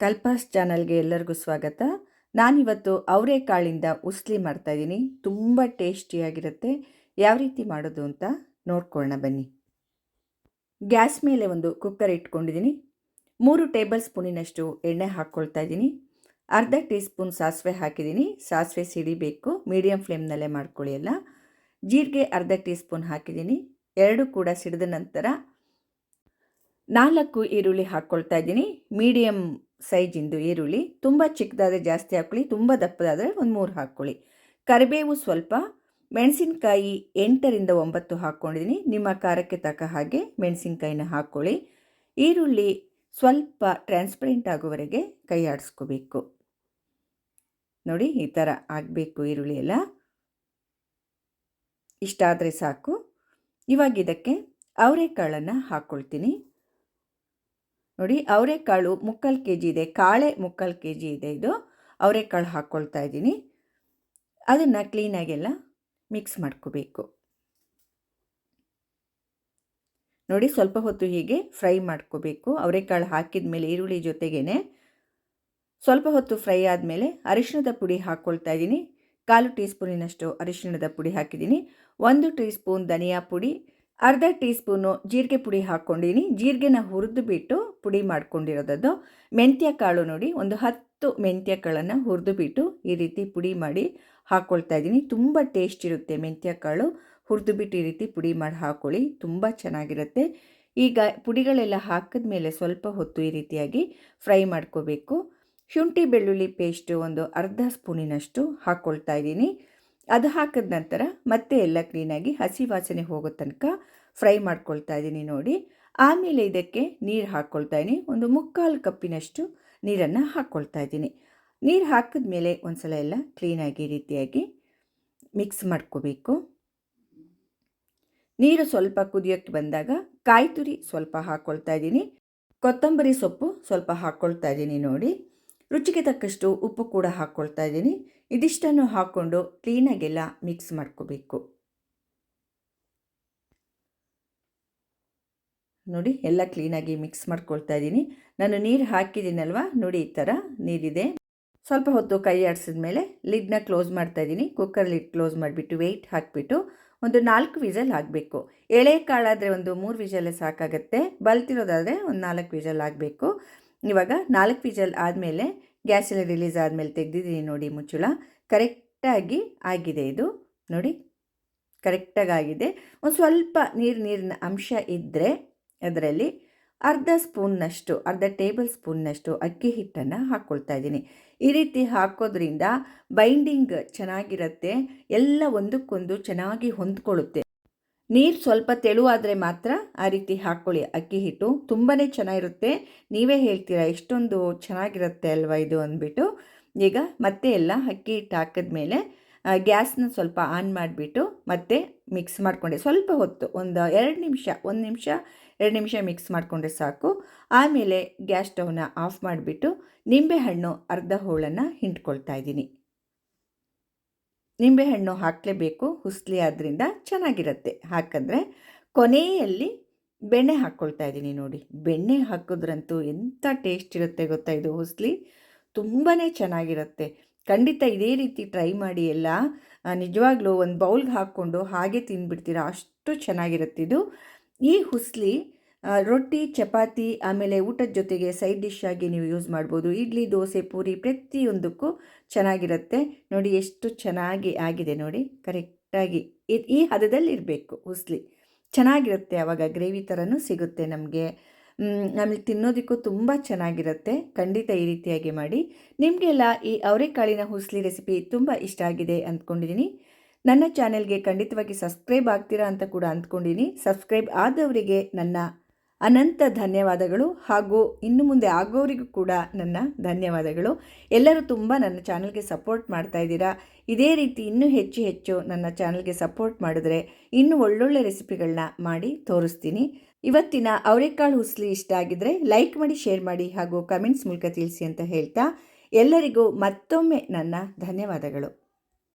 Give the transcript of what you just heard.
ಕಲ್ಪಾಸ್ ಚಾನಲ್ಗೆ ಎಲ್ಲರಿಗೂ ಸ್ವಾಗತ. ನಾನಿವತ್ತು ಅವರೆಕಾಳಿಂದ ಉಸ್ಲಿ ಮಾಡ್ತಾಯಿದ್ದೀನಿ. ತುಂಬ ಟೇಸ್ಟಿಯಾಗಿರುತ್ತೆ. ಯಾವ ರೀತಿ ಮಾಡೋದು ಅಂತ ನೋಡ್ಕೊಳ್ಳೋಣ ಬನ್ನಿ. ಗ್ಯಾಸ್ ಮೇಲೆ ಒಂದು ಕುಕ್ಕರ್ ಇಟ್ಕೊಂಡಿದ್ದೀನಿ. 3 ಟೇಬಲ್ ಸ್ಪೂನಿನಷ್ಟು ಎಣ್ಣೆ ಹಾಕ್ಕೊಳ್ತಾ ಇದ್ದೀನಿ. ಅರ್ಧ ಟೀ ಸ್ಪೂನ್ ಸಾಸಿವೆ ಹಾಕಿದ್ದೀನಿ. ಸಾಸಿವೆ ಸಿಡಿಬೇಕು, ಮೀಡಿಯಮ್ ಫ್ಲೇಮ್ನಲ್ಲೇ ಮಾಡ್ಕೊಳ್ಳಿ ಎಲ್ಲ. ಜೀರಿಗೆ ಅರ್ಧ ಟೀ ಸ್ಪೂನ್ ಹಾಕಿದ್ದೀನಿ. ಎರಡು ಕೂಡ ಸಿಡಿದ ನಂತರ 4 ಈರುಳ್ಳಿ ಹಾಕ್ಕೊಳ್ತಾ ಇದ್ದೀನಿ. ಮೀಡಿಯಮ್ ಸೈಜಿಂದು ಈರುಳ್ಳಿ. ತುಂಬ ಚಿಕ್ಕದಾದರೆ ಜಾಸ್ತಿ ಹಾಕ್ಕೊಳ್ಳಿ, ತುಂಬ ದಪ್ಪದಾದರೆ ಒಂದು 3 ಹಾಕ್ಕೊಳ್ಳಿ. ಕರಿಬೇವು ಸ್ವಲ್ಪ, ಮೆಣಸಿನ್ಕಾಯಿ 8ರಿಂದ 9 ಹಾಕ್ಕೊಂಡಿದ್ದೀನಿ. ನಿಮ್ಮ ಖಾರಕ್ಕೆ ತಕ್ಕ ಹಾಗೆ ಮೆಣಸಿನ್ಕಾಯಿನ ಹಾಕ್ಕೊಳ್ಳಿ. ಈರುಳ್ಳಿ ಸ್ವಲ್ಪ ಟ್ರಾನ್ಸ್ಪರೆಂಟ್ ಆಗೋವರೆಗೆ ಕೈ ಆಡಿಸ್ಕೋಬೇಕು. ನೋಡಿ, ಈ ಥರ ಆಗಬೇಕು ಈರುಳ್ಳಿ ಎಲ್ಲ. ಇಷ್ಟಾದರೆ ಸಾಕು. ಇವಾಗ ಇದಕ್ಕೆ ಅವರೆಕಾಳನ್ನು ಹಾಕ್ಕೊಳ್ತೀನಿ. ನೋಡಿ, ಅವರೆಕಾಳು 3/4 kg ಇದೆ, ಕಾಳೆ 3/4 kg ಇದೆ. ಇದು ಅವರೆಕಾಳು ಹಾಕ್ಕೊಳ್ತಾ ಇದ್ದೀನಿ. ಅದನ್ನು ಕ್ಲೀನಾಗೆಲ್ಲ ಮಿಕ್ಸ್ ಮಾಡ್ಕೋಬೇಕು. ನೋಡಿ, ಸ್ವಲ್ಪ ಹೊತ್ತು ಹೀಗೆ ಫ್ರೈ ಮಾಡ್ಕೋಬೇಕು. ಅವರೆಕಾಳು ಹಾಕಿದ ಮೇಲೆ ಈರುಳ್ಳಿ ಜೊತೆಗೇ ಸ್ವಲ್ಪ ಹೊತ್ತು ಫ್ರೈ ಆದಮೇಲೆ ಅರಿಶಿಣದ ಪುಡಿ ಹಾಕ್ಕೊಳ್ತಾ ಇದ್ದೀನಿ. 1/4 ಟೀ ಸ್ಪೂನಿನಷ್ಟು ಅರಿಶಿಣದ ಪುಡಿ ಹಾಕಿದ್ದೀನಿ. 1 ಟೀ ಸ್ಪೂನ್ ಧನಿಯಾ ಪುಡಿ, ಅರ್ಧ ಟೀ ಸ್ಪೂನು ಜೀರಿಗೆ ಪುಡಿ ಹಾಕ್ಕೊಂಡಿದ್ದೀನಿ. ಜೀರಿಗೆನ ಹುರಿದು ಬಿಟ್ಟು ಪುಡಿ ಮಾಡ್ಕೊಂಡಿರೋದದ್ದು. ಮೆಂತ್ಯ ಕಾಳು ನೋಡಿ, ಒಂದು 10 ಮೆಂತ್ಯ ಕಾಳನ್ನು ಹುರಿದು ಬಿಟ್ಟು ಈ ರೀತಿ ಪುಡಿ ಮಾಡಿ ಹಾಕ್ಕೊಳ್ತಾ ಇದ್ದೀನಿ. ತುಂಬ ಟೇಸ್ಟ್ ಇರುತ್ತೆ ಮೆಂತ್ಯ ಕಾಳು. ಹುರಿದು ಬಿಟ್ಟು ಈ ರೀತಿ ಪುಡಿ ಮಾಡಿ ಹಾಕ್ಕೊಳ್ಳಿ, ತುಂಬ ಚೆನ್ನಾಗಿರುತ್ತೆ. ಈಗ ಪುಡಿಗಳೆಲ್ಲ ಹಾಕಿದ ಮೇಲೆ ಸ್ವಲ್ಪ ಹೊತ್ತು ಈ ರೀತಿಯಾಗಿ ಫ್ರೈ ಮಾಡ್ಕೋಬೇಕು. ಶುಂಠಿ ಬೆಳ್ಳುಳ್ಳಿ ಪೇಸ್ಟು ಒಂದು ಅರ್ಧ ಸ್ಪೂನಿನಷ್ಟು ಹಾಕ್ಕೊಳ್ತಾ ಇದ್ದೀನಿ. ಅದು ಹಾಕಿದ ನಂತರ ಮತ್ತೆ ಎಲ್ಲ ಕ್ಲೀನಾಗಿ ಹಸಿ ವಾಸನೆ ಹೋಗೋ ತನಕ ಫ್ರೈ ಮಾಡ್ಕೊಳ್ತಾ ಇದ್ದೀನಿ ನೋಡಿ. ಆಮೇಲೆ ಇದಕ್ಕೆ ನೀರು ಹಾಕ್ಕೊಳ್ತಾ ಇದ್ದೀನಿ. ಒಂದು 3/4 ಕಪ್ಪಿನಷ್ಟು ನೀರನ್ನು ಹಾಕ್ಕೊಳ್ತಾ ಇದ್ದೀನಿ. ನೀರು ಹಾಕಿದ ಮೇಲೆ ಒಂದು ಸಲ ಎಲ್ಲ ಕ್ಲೀನಾಗಿ ಈ ರೀತಿಯಾಗಿ ಮಿಕ್ಸ್ ಮಾಡ್ಕೋಬೇಕು. ನೀರು ಸ್ವಲ್ಪ ಕುದಿಯೋಕ್ಕೆ ಬಂದಾಗ ಕಾಯಿ ತುರಿ ಸ್ವಲ್ಪ ಹಾಕ್ಕೊಳ್ತಾ ಇದ್ದೀನಿ. ಕೊತ್ತಂಬರಿ ಸೊಪ್ಪು ಸ್ವಲ್ಪ ಹಾಕ್ಕೊಳ್ತಾ ಇದ್ದೀನಿ ನೋಡಿ. ರುಚಿಗೆ ತಕ್ಕಷ್ಟು ಉಪ್ಪು ಕೂಡ ಹಾಕ್ಕೊಳ್ತಾ ಇದ್ದೀನಿ. ಇದಿಷ್ಟನ್ನು ಹಾಕ್ಕೊಂಡು ಕ್ಲೀನಾಗೆಲ್ಲ ಮಿಕ್ಸ್ ಮಾಡ್ಕೋಬೇಕು. ನೋಡಿ, ಎಲ್ಲ ಕ್ಲೀನಾಗಿ ಮಿಕ್ಸ್ ಮಾಡ್ಕೊಳ್ತಾ ಇದ್ದೀನಿ. ನಾನು ನೀರು ಹಾಕಿದ್ದೀನಲ್ವ, ನೋಡಿ ಈ ಥರ ನೀರಿದೆ. ಸ್ವಲ್ಪ ಹೊತ್ತು ಕೈ ಆಡಿಸಿದ ಮೇಲೆ ಲಿಡ್ನ ಕ್ಲೋಸ್ ಮಾಡ್ತಾ ಇದ್ದೀನಿ. ಕುಕ್ಕರ್ ಲಿಡ್ ಕ್ಲೋಸ್ ಮಾಡಿಬಿಟ್ಟು ವೆಯ್ಟ್ ಹಾಕಿಬಿಟ್ಟು ಒಂದು 4 ವಿಸಲ್ ಆಗಬೇಕು. ಎಳೆ ಕಾಳಾದರೆ ಒಂದು 3 ವಿಸಲ್ ಸಾಕಾಗುತ್ತೆ. ಬಲ್ತಿರೋದಾದರೆ ಒಂದು 4 ವಿಸಲ್ ಆಗಬೇಕು. ಇವಾಗ 4 ವಿಸಲ್ ಆದಮೇಲೆ ಗ್ಯಾಸೆಲ್ಲ ರಿಲೀಸ್ ಆದಮೇಲೆ ತೆಗೆದಿದ್ದೀನಿ ನೋಡಿ. ಮುಚ್ಚಳ ಕರೆಕ್ಟಾಗಿ ಆಗಿದೆ. ಇದು ನೋಡಿ, ಕರೆಕ್ಟಾಗಿ ಆಗಿದೆ. ಒಂದು ಸ್ವಲ್ಪ ನೀರಿನ ಅಂಶ ಇದ್ದರೆ ಅದರಲ್ಲಿ ಅರ್ಧ ಟೇಬಲ್ ಸ್ಪೂನ್ನಷ್ಟು ಅಕ್ಕಿ ಹಿಟ್ಟನ್ನು ಹಾಕ್ಕೊಳ್ತಾ ಇದ್ದೀನಿ. ಈ ರೀತಿ ಹಾಕೋದ್ರಿಂದ ಬೈಂಡಿಂಗ್ ಚೆನ್ನಾಗಿರುತ್ತೆ, ಎಲ್ಲ ಒಂದಕ್ಕೊಂದು ಚೆನ್ನಾಗಿ ಹೊಂದ್ಕೊಳ್ಳುತ್ತೆ. ನೀರು ಸ್ವಲ್ಪ ತೆಳುವಾದರೆ ಮಾತ್ರ ಆ ರೀತಿ ಹಾಕ್ಕೊಳ್ಳಿ. ಅಕ್ಕಿ ಹಿಟ್ಟು ತುಂಬಾ ಚೆನ್ನಾಗಿರುತ್ತೆ. ನೀವೇ ಹೇಳ್ತೀರಾ ಎಷ್ಟೊಂದು ಚೆನ್ನಾಗಿರುತ್ತೆ ಅಲ್ವಾ ಇದು ಅಂದ್ಬಿಟ್ಟು. ಈಗ ಮತ್ತೆ ಎಲ್ಲ ಅಕ್ಕಿ ಹಿಟ್ಟು ಹಾಕಿದ್ಮೇಲೆ ಗ್ಯಾಸ್ನ ಸ್ವಲ್ಪ ಆನ್ ಮಾಡಿಬಿಟ್ಟು ಮತ್ತೆ ಮಿಕ್ಸ್ ಮಾಡಿಕೊಂಡೆ. ಸ್ವಲ್ಪ ಹೊತ್ತು ಒಂದು 2 ನಿಮಿಷ, 1 ನಿಮಿಷ 2 ನಿಮಿಷ ಮಿಕ್ಸ್ ಮಾಡಿಕೊಂಡ್ರೆ ಸಾಕು. ಆಮೇಲೆ ಗ್ಯಾಸ್ ಸ್ಟವ್ನ ಆಫ್ ಮಾಡಿಬಿಟ್ಟು ನಿಂಬೆಹಣ್ಣು ಅರ್ಧ ಹೋಳನ್ನು ಹಿಂಡ್ಕೊಳ್ತಾ ಇದ್ದೀನಿ. ನಿಂಬೆಹಣ್ಣು ಹಾಕಲೇಬೇಕು, ಹುಸ್ಲಿ ಆದ್ದರಿಂದ ಚೆನ್ನಾಗಿರುತ್ತೆ. ಹಾಕಿದ್ರೆ ಕೊನೆಯಲ್ಲಿ ಬೆಣ್ಣೆ ಹಾಕ್ಕೊಳ್ತಾ ಇದ್ದೀನಿ ನೋಡಿ. ಬೆಣ್ಣೆ ಹಾಕಿದ್ರಂತೂ ಎಂಥ ಟೇಸ್ಟ್ ಇರುತ್ತೆ ಗೊತ್ತಾ. ಇದು ಹುಸ್ಲಿ ತುಂಬಾ ಚೆನ್ನಾಗಿರುತ್ತೆ. ಖಂಡಿತ ಇದೇ ರೀತಿ ಟ್ರೈ ಮಾಡಿ ಎಲ್ಲ. ನಿಜವಾಗ್ಲೂ ಒಂದು ಬೌಲ್ಗೆ ಹಾಕ್ಕೊಂಡು ಹಾಗೆ ತಿಂದುಬಿಡ್ತೀರಾ, ಅಷ್ಟು ಚೆನ್ನಾಗಿರುತ್ತೆ ಇದು. ಈ ಹುಸ್ಲಿ ರೊಟ್ಟಿ, ಚಪಾತಿ, ಆಮೇಲೆ ಊಟದ ಜೊತೆಗೆ ಸೈಡ್ ಡಿಶ್ ಆಗಿ ನೀವು ಯೂಸ್ ಮಾಡ್ಬೋದು. ಇಡ್ಲಿ, ದೋಸೆ, ಪೂರಿ ಪ್ರತಿಯೊಂದಕ್ಕೂ ಚೆನ್ನಾಗಿರುತ್ತೆ. ನೋಡಿ ಎಷ್ಟು ಚೆನ್ನಾಗಿ ಆಗಿದೆ ನೋಡಿ. ಕರೆಕ್ಟಾಗಿ ಈ ಹದದಲ್ಲಿ ಇರಬೇಕು ಹುಸ್ಲಿ. ಚೆನ್ನಾಗಿರುತ್ತೆ. ಆವಾಗ ಗ್ರೇವಿ ಥರನೂ ಸಿಗುತ್ತೆ ನಮಗೆ. ಆಮೇಲೆ ತಿನ್ನೋದಕ್ಕೂ ತುಂಬ ಚೆನ್ನಾಗಿರುತ್ತೆ. ಖಂಡಿತ ಈ ರೀತಿಯಾಗಿ ಮಾಡಿ. ನಿಮಗೆಲ್ಲ ಈ ಅವರೆಕಾಳಿನ ಹುಸ್ಲಿ ರೆಸಿಪಿ ತುಂಬ ಇಷ್ಟ ಆಗಿದೆ ಅಂದ್ಕೊಂಡಿದ್ದೀನಿ. ನನ್ನ ಚಾನೆಲ್ಗೆ ಖಂಡಿತವಾಗಿ ಸಬ್ಸ್ಕ್ರೈಬ್ ಆಗ್ತೀರಾ ಅಂತ ಕೂಡ ಅಂದ್ಕೊಂಡಿದ್ದೀನಿ. ಸಬ್ಸ್ಕ್ರೈಬ್ ಆದವರಿಗೆ ನನ್ನ ಅನಂತ ಧನ್ಯವಾದಗಳು, ಹಾಗೂ ಇನ್ನು ಮುಂದೆ ಆಗೋರಿಗೂ ಕೂಡ ನನ್ನ ಧನ್ಯವಾದಗಳು. ಎಲ್ಲರೂ ತುಂಬ ನನ್ನ ಚಾನಲ್ಗೆ ಸಪೋರ್ಟ್ ಮಾಡ್ತಾ ಇದ್ದೀರಾ. ಇದೇ ರೀತಿ ಇನ್ನೂ ಹೆಚ್ಚು ನನ್ನ ಚಾನಲ್ಗೆ ಸಪೋರ್ಟ್ ಮಾಡಿದ್ರೆ ಇನ್ನೂ ಒಳ್ಳೊಳ್ಳೆ ರೆಸಿಪಿಗಳನ್ನ ಮಾಡಿ ತೋರಿಸ್ತೀನಿ. ಇವತ್ತಿನ ಅವರೆಕಾಳು ಹುಸ್ಲಿ ಇಷ್ಟ ಆಗಿದ್ರೆ ಲೈಕ್ ಮಾಡಿ, ಶೇರ್ ಮಾಡಿ, ಹಾಗೂ ಕಮೆಂಟ್ಸ್ ಮೂಲಕ ತಿಳಿಸಿ ಅಂತ ಹೇಳ್ತಾ ಎಲ್ಲರಿಗೂ ಮತ್ತೊಮ್ಮೆ ನನ್ನ ಧನ್ಯವಾದಗಳು.